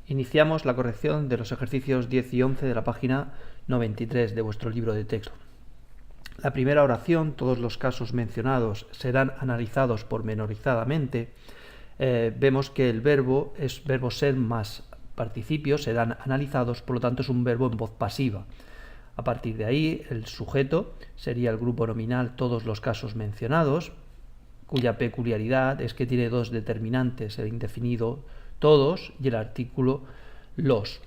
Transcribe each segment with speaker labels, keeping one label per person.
Speaker 1: Iniciamos la corrección de los ejercicios 10 y 11 de la página 93 de vuestro libro de texto. La primera oración, todos los casos mencionados serán analizados pormenorizadamente. Vemos que el verbo es verbo ser más participio, serán analizados, por lo tanto es un verbo en voz pasiva. A partir de ahí, el sujeto sería el grupo nominal todos los casos mencionados, cuya peculiaridad es que tiene dos determinantes, el indefinido todos y el artículo los.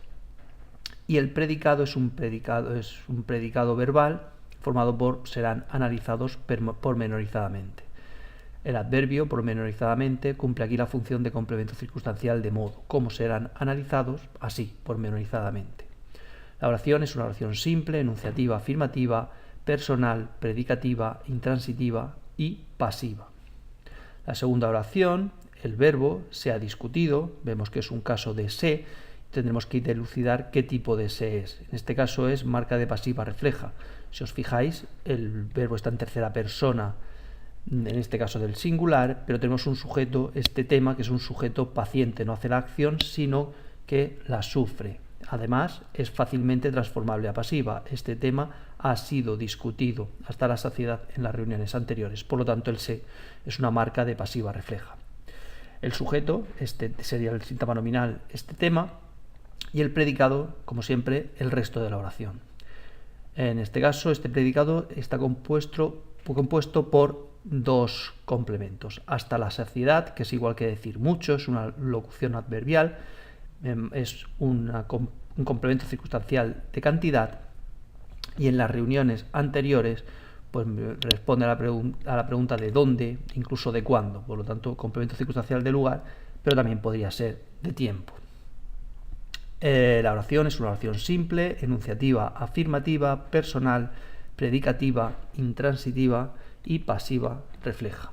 Speaker 1: Y el predicado es un predicado verbal formado por serán analizados pormenorizadamente. El adverbio pormenorizadamente cumple aquí la función de complemento circunstancial de modo. ¿Cómo serán analizados? Así, pormenorizadamente. La oración es una oración simple, enunciativa, afirmativa, personal, predicativa, intransitiva y pasiva. La segunda oración, el verbo se ha discutido, vemos que es un caso de se, tendremos que dilucidar qué tipo de se es. En este caso es marca de pasiva refleja. Si os fijáis, el verbo está en tercera persona, en este caso del singular, pero tenemos un sujeto, este tema, que es un sujeto paciente, no hace la acción, sino que la sufre. Además, es fácilmente transformable a pasiva. Este tema ha sido discutido hasta la saciedad en las reuniones anteriores. Por lo tanto, el se es una marca de pasiva refleja. El sujeto, este sería el síntoma nominal, este tema, y el predicado, como siempre, el resto de la oración. En este caso, este predicado está compuesto por dos complementos. Hasta la saciedad, que es igual que decir mucho, es una locución adverbial, es un complemento circunstancial de cantidad, y en las reuniones anteriores pues responde a la pregunta de dónde, incluso de cuándo. Por lo tanto, complemento circunstancial de lugar, pero también podría ser de tiempo. La oración es una oración simple, enunciativa, afirmativa, personal, predicativa, intransitiva y pasiva refleja.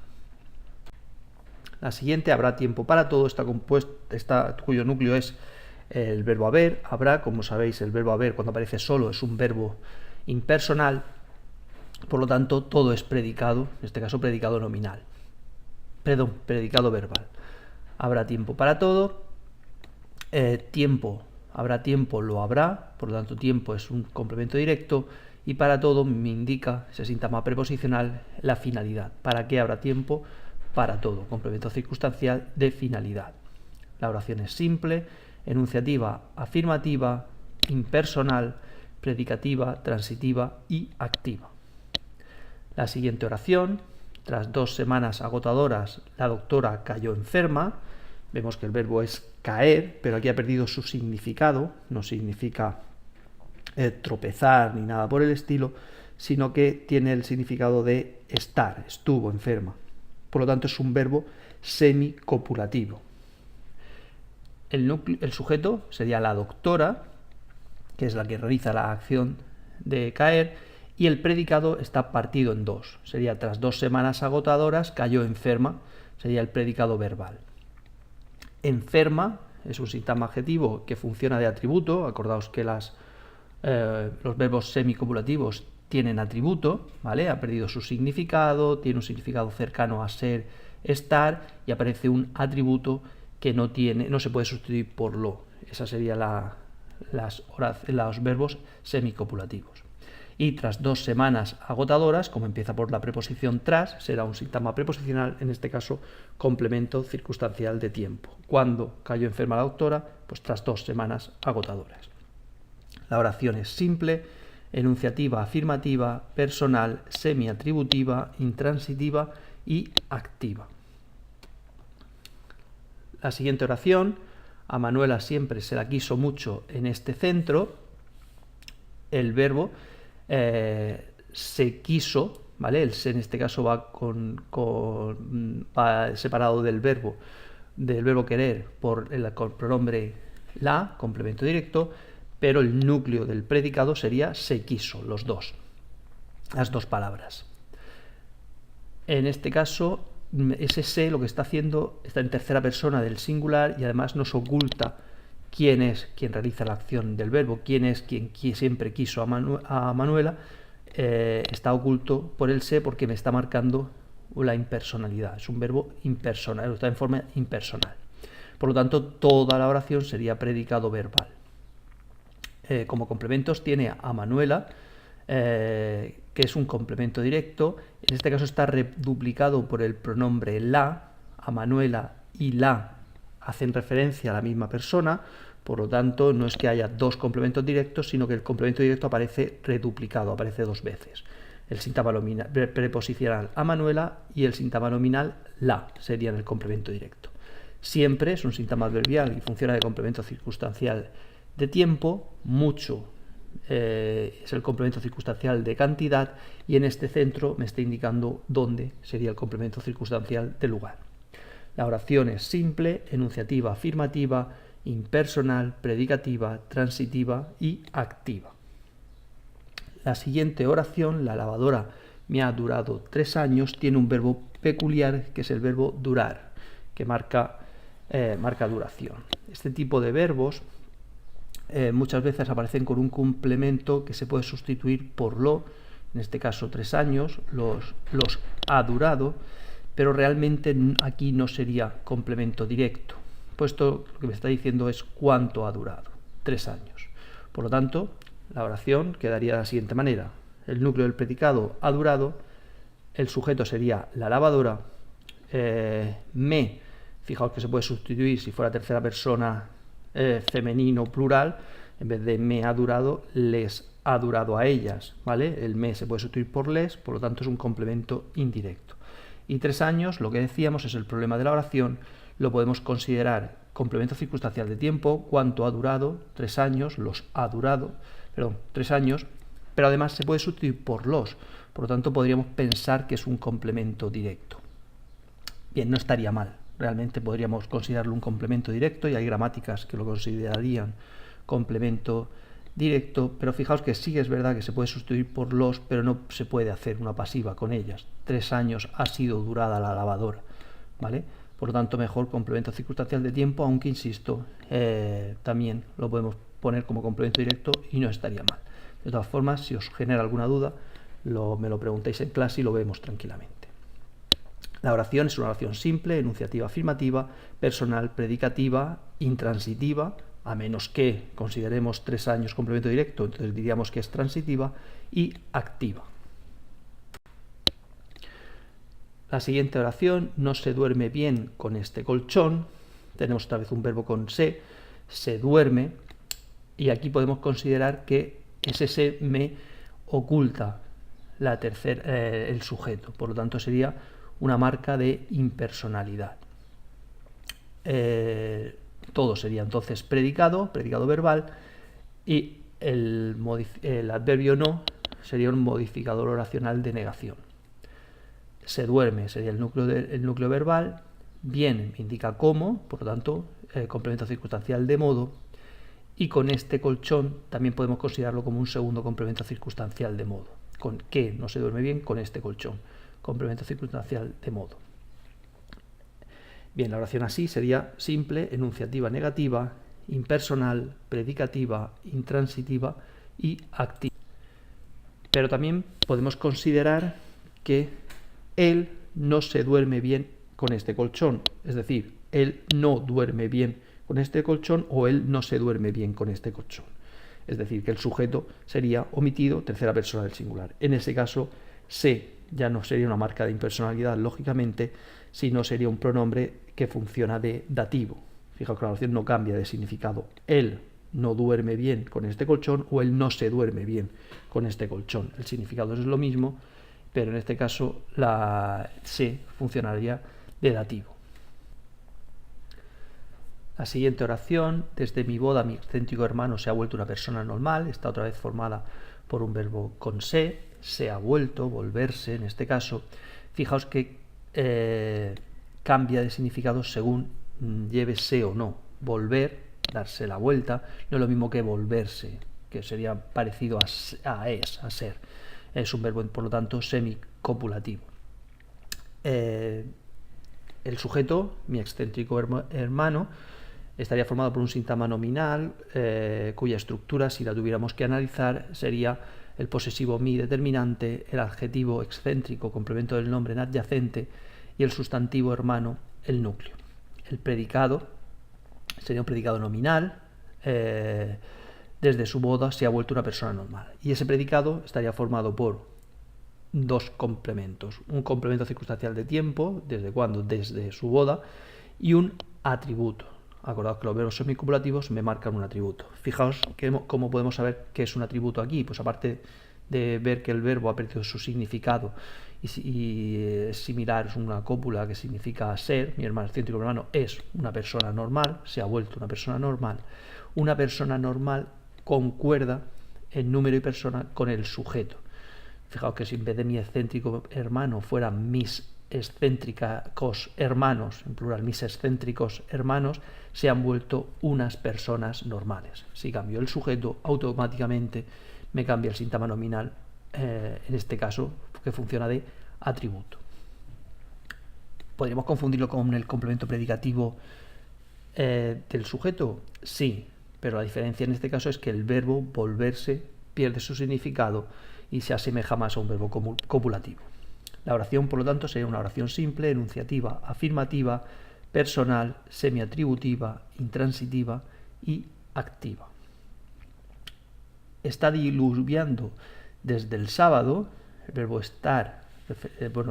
Speaker 1: La siguiente, habrá tiempo para todo, cuyo núcleo es el verbo haber. Habrá, como sabéis, el verbo haber cuando aparece solo es un verbo impersonal, por lo tanto todo es predicado, en este caso predicado nominal, predicado verbal. Habrá tiempo para todo, habrá tiempo, lo habrá, por lo tanto tiempo es un complemento directo, y para todo me indica ese síntoma preposicional la finalidad. ¿Para qué habrá tiempo? Para todo, complemento circunstancial de finalidad. La oración es simple, enunciativa, afirmativa, impersonal, predicativa, transitiva y activa. La siguiente oración, tras 2 semanas agotadoras, la doctora cayó enferma. Vemos que el verbo es caer, pero aquí ha perdido su significado, no significa tropezar ni nada por el estilo, sino que tiene el significado de estar, estuvo enferma. Por lo tanto, es un verbo semicopulativo. El sujeto sería la doctora, que es la que realiza la acción de caer, y el predicado está partido en dos. Sería tras 2 semanas agotadoras, cayó enferma, sería el predicado verbal. Enferma es un síntoma adjetivo que funciona de atributo. Acordaos que los verbos semicopulativos tienen atributo, ¿vale? Ha perdido su significado, tiene un significado cercano a ser, estar, y aparece un atributo que no se puede sustituir por lo. Esa sería los verbos semicopulativos. Y tras 2 semanas agotadoras, como empieza por la preposición tras, será un síntoma preposicional, en este caso complemento circunstancial de tiempo. ¿Cuándo cayó enferma la doctora? Pues tras 2 semanas agotadoras. La oración es simple, enunciativa, afirmativa, personal, semiatributiva, intransitiva y activa. La siguiente oración, a Manuela siempre se la quiso mucho en este centro. El verbo se quiso, ¿vale? El se en este caso va separado del verbo querer por el pronombre la, complemento directo, pero el núcleo del predicado sería se quiso, las dos palabras. En este caso, ese se lo que está haciendo está en tercera persona del singular, y además nos oculta quién es quien realiza la acción del verbo, quién es quien siempre quiso a Manuela. Está oculto por el se porque me está marcando la impersonalidad. Es un verbo impersonal, está en forma impersonal. Por lo tanto, toda la oración sería predicado verbal. Como complementos tiene a Manuela, que es un complemento directo. En este caso está reduplicado por el pronombre la. A Manuela y la hacen referencia a la misma persona, por lo tanto no es que haya dos complementos directos, sino que el complemento directo aparece reduplicado, aparece dos veces. El síntoma preposicional a Manuela y el síntoma nominal la serían el complemento directo. Siempre es un síntoma adverbial y funciona de complemento circunstancial de tiempo. Mucho es el complemento circunstancial de cantidad, y en este centro me está indicando dónde sería el complemento circunstancial de lugar. La oración es simple, enunciativa, afirmativa, impersonal, predicativa, transitiva y activa. La siguiente oración, la lavadora me ha durado 3 años, tiene un verbo peculiar que es el verbo durar, que marca duración. Este tipo de verbos muchas veces aparecen con un complemento que se puede sustituir por lo, en este caso 3 años, los ha durado, pero realmente aquí no sería complemento directo, puesto lo que me está diciendo es cuánto ha durado, 3 años. Por lo tanto, la oración quedaría de la siguiente manera: el núcleo del predicado ha durado, el sujeto sería la lavadora, fijaos que se puede sustituir si fuera tercera persona femenino plural, en vez de me ha durado, les ha durado a ellas, ¿vale? El me se puede sustituir por les, por lo tanto es un complemento indirecto. Y 3 años, lo que decíamos, es el problema de la oración, lo podemos considerar complemento circunstancial de tiempo, cuánto ha durado, 3 años, 3 años, pero además se puede sustituir por los, por lo tanto podríamos pensar que es un complemento directo. Bien, no estaría mal, realmente podríamos considerarlo un complemento directo, y hay gramáticas que lo considerarían complemento directo, pero fijaos que sí es verdad que se puede sustituir por los, pero no se puede hacer una pasiva con ellas. 3 años ha sido durada la lavadora, ¿vale? Por lo tanto, mejor complemento circunstancial de tiempo, aunque insisto, también lo podemos poner como complemento directo y no estaría mal. De todas formas, si os genera alguna duda, me lo preguntáis en clase y lo vemos tranquilamente. La oración es una oración simple, enunciativa, afirmativa, personal, predicativa, intransitiva, a menos que consideremos 3 años complemento directo, entonces diríamos que es transitiva, y activa. La siguiente oración: no se duerme bien con este colchón. Tenemos otra vez un verbo con se duerme, y aquí podemos considerar que ese se me oculta el sujeto, por lo tanto sería una marca de impersonalidad. Todo sería entonces predicado verbal, y el adverbio no sería un modificador oracional de negación. Se duerme sería el núcleo verbal, bien me indica cómo, por lo tanto complemento circunstancial de modo, y con este colchón también podemos considerarlo como un segundo complemento circunstancial de modo. Con que no se duerme bien con este colchón, complemento circunstancial de modo. Bien, la oración así sería simple, enunciativa negativa, impersonal, predicativa, intransitiva y activa. Pero también podemos considerar que él no se duerme bien con este colchón, es decir, él no duerme bien con este colchón, o él no se duerme bien con este colchón. Es decir, que el sujeto sería omitido, tercera persona del singular. En ese caso, se ya no sería una marca de impersonalidad, lógicamente, sino sería un pronombre que funciona de dativo. Fijaos que la oración no cambia de significado. Él no duerme bien con este colchón, o él no se duerme bien con este colchón. El significado es lo mismo, pero en este caso la se funcionaría de dativo. La siguiente oración: desde mi boda mi excéntrico hermano se ha vuelto una persona normal, está otra vez formada por un verbo con se ha vuelto, volverse en este caso. Fijaos que cambia de significado según lleve se o no. Volver, darse la vuelta, no es lo mismo que volverse, que sería parecido a ser. Es un verbo, por lo tanto, semicopulativo. El sujeto, mi excéntrico hermano, estaría formado por un síntoma nominal, cuya estructura, si la tuviéramos que analizar, sería el posesivo mi determinante, el adjetivo excéntrico, complemento del nombre en adyacente, y el sustantivo hermano, el núcleo. El predicado sería un predicado nominal. Desde su boda se ha vuelto una persona normal. Y ese predicado estaría formado por dos complementos. Un complemento circunstancial de tiempo, ¿desde cuándo? Desde su boda, y un atributo. Acordaos que los verbos semicopulativos me marcan un atributo. Fijaos cómo podemos saber qué es un atributo aquí. Pues aparte de ver que el verbo ha perdido su significado y es similar, es una cópula que significa ser, mi hermano, el céntrico hermano, es una persona normal, se ha vuelto una persona normal. Una persona normal concuerda en número y persona con el sujeto. Fijaos que si en vez de mi excéntrico hermano fueran mis excéntricos hermanos, en plural, mis excéntricos hermanos, se han vuelto unas personas normales. Si cambio el sujeto, automáticamente me cambia el síntoma nominal, en este caso, que funciona de atributo. ¿Podríamos confundirlo con el complemento predicativo del sujeto? Sí, pero la diferencia en este caso es que el verbo volverse pierde su significado y se asemeja más a un verbo copulativo. La oración, por lo tanto, sería una oración simple, enunciativa, afirmativa, personal, semiatributiva, intransitiva y activa. Está diluviando desde el sábado, el verbo estar,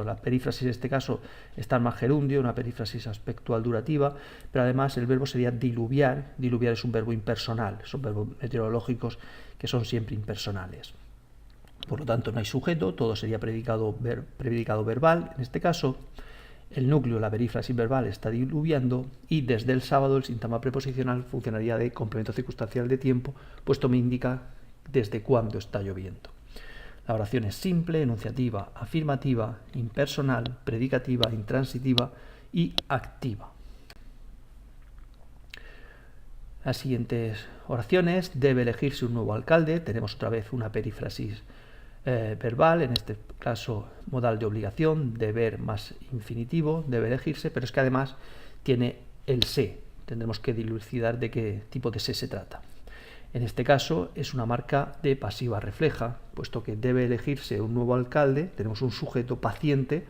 Speaker 1: la perífrasis en este caso, estar más gerundio, una perífrasis aspectual durativa, pero además el verbo sería diluviar. Diluviar es un verbo impersonal, son verbos meteorológicos que son siempre impersonales. Por lo tanto, no hay sujeto, todo sería predicado verbal. En este caso, el núcleo, la perífrasis verbal, está diluviando y desde el sábado el síntoma preposicional funcionaría de complemento circunstancial de tiempo, puesto me indica desde cuándo está lloviendo. La oración es simple, enunciativa, afirmativa, impersonal, predicativa, intransitiva y activa. Las siguientes oraciones: debe elegirse un nuevo alcalde. Tenemos otra vez una perífrasis verbal, en este caso modal de obligación, deber más infinitivo, debe elegirse, pero es que además tiene el se. Tendremos que dilucidar de qué tipo de se trata. En este caso es una marca de pasiva refleja, puesto que debe elegirse un nuevo alcalde, tenemos un sujeto paciente,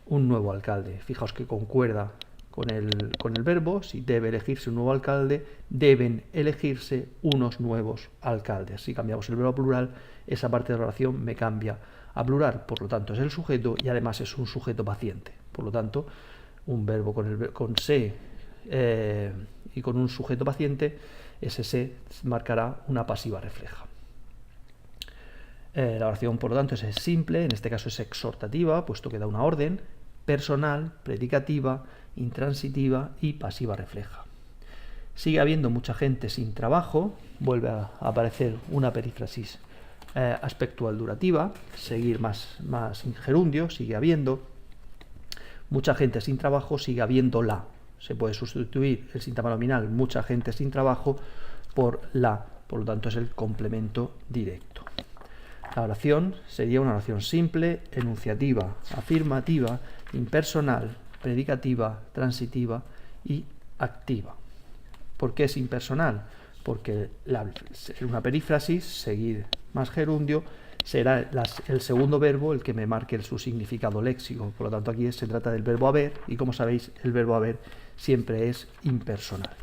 Speaker 1: un nuevo alcalde. Fijaos que concuerda con el verbo, si debe elegirse un nuevo alcalde, deben elegirse unos nuevos alcaldes. Si cambiamos el verbo a plural, esa parte de la oración me cambia a plural, por lo tanto es el sujeto y además es un sujeto paciente. Por lo tanto, un verbo con se y con un sujeto paciente, ese se marcará una pasiva refleja. La oración, por lo tanto, es simple, en este caso es exhortativa, puesto que da una orden, personal, predicativa, intransitiva y pasiva refleja. Sigue habiendo mucha gente sin trabajo, vuelve a aparecer una perífrasis aspectual durativa, seguir más gerundio, sigue habiendo. Mucha gente sin trabajo, sigue habiéndola. Se puede sustituir el síntoma nominal mucha gente sin trabajo por la, por lo tanto es el complemento directo. La oración sería una oración simple, enunciativa, afirmativa, impersonal, predicativa, transitiva y activa. ¿Por qué es impersonal? Porque una perífrasis, seguir más gerundio, será el segundo verbo el que me marque su significado léxico. Por lo tanto, aquí se trata del verbo haber y, como sabéis, el verbo haber siempre es impersonal.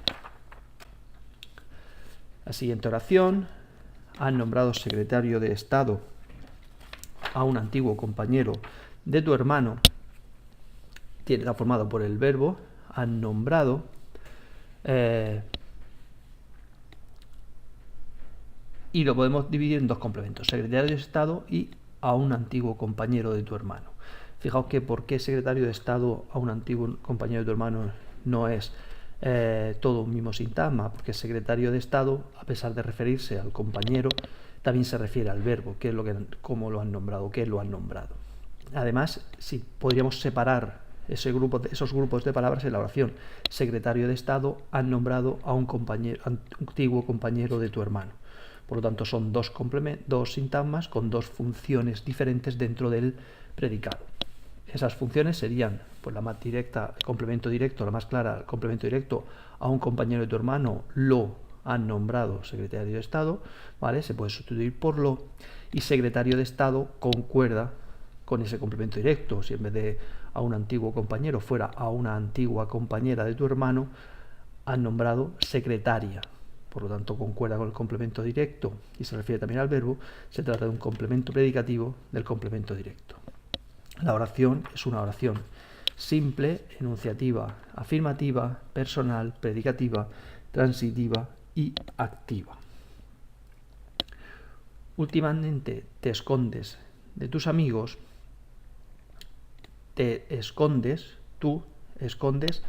Speaker 1: La siguiente oración: han nombrado secretario de Estado a un antiguo compañero de tu hermano. Está formado por el verbo han nombrado, y lo podemos dividir en dos complementos: secretario de Estado y a un antiguo compañero de tu hermano. Fijaos que por qué secretario de Estado a un antiguo compañero de tu hermano no es todo un mismo sintagma, porque secretario de Estado, a pesar de referirse al compañero, también se refiere al verbo, cómo lo han nombrado, qué lo han nombrado. Además, si podríamos separar esos grupos de palabras en la oración: secretario de Estado, han nombrado a un antiguo compañero de tu hermano. Por lo tanto, son dos sintagmas con dos funciones diferentes dentro del predicado. Esas funciones serían, pues, la más directa, complemento directo, la más clara, complemento directo: a un compañero de tu hermano lo han nombrado secretario de Estado, ¿vale? Se puede sustituir por lo, y secretario de Estado concuerda con ese complemento directo. Si en vez de a un antiguo compañero fuera a una antigua compañera de tu hermano, han nombrado secretaria. Por lo tanto, concuerda con el complemento directo y se refiere también al verbo. Se trata de un complemento predicativo del complemento directo. La oración es una oración simple, enunciativa, afirmativa, personal, predicativa, transitiva y activa. Últimamente te escondes de tus amigos, tú escondes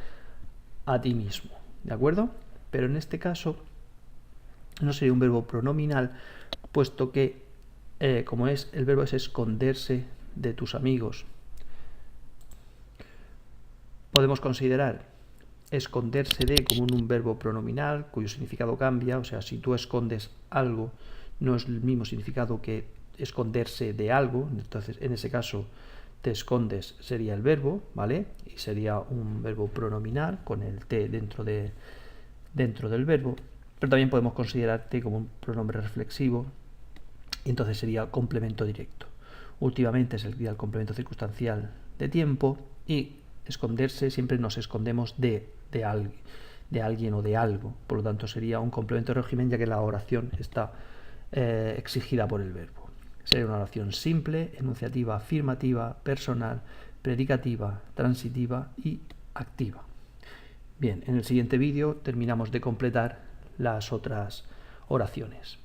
Speaker 1: a ti mismo, ¿de acuerdo? Pero en este caso no sería un verbo pronominal, puesto que como es el verbo es esconderse de tus amigos. Podemos considerar esconderse de como un verbo pronominal cuyo significado cambia, o sea, si tú escondes algo no es el mismo significado que esconderse de algo, entonces en ese caso te escondes sería el verbo, ¿vale? Y sería un verbo pronominal con el te dentro del verbo, pero también podemos considerarte como un pronombre reflexivo y entonces sería complemento directo. Últimamente sería el complemento circunstancial de tiempo y esconderse siempre nos escondemos de alguien o de algo, por lo tanto sería un complemento de régimen ya que la oración está exigida por el verbo. Sería una oración simple, enunciativa, afirmativa, personal, predicativa, transitiva y activa. Bien, en el siguiente vídeo terminamos de completar las otras oraciones.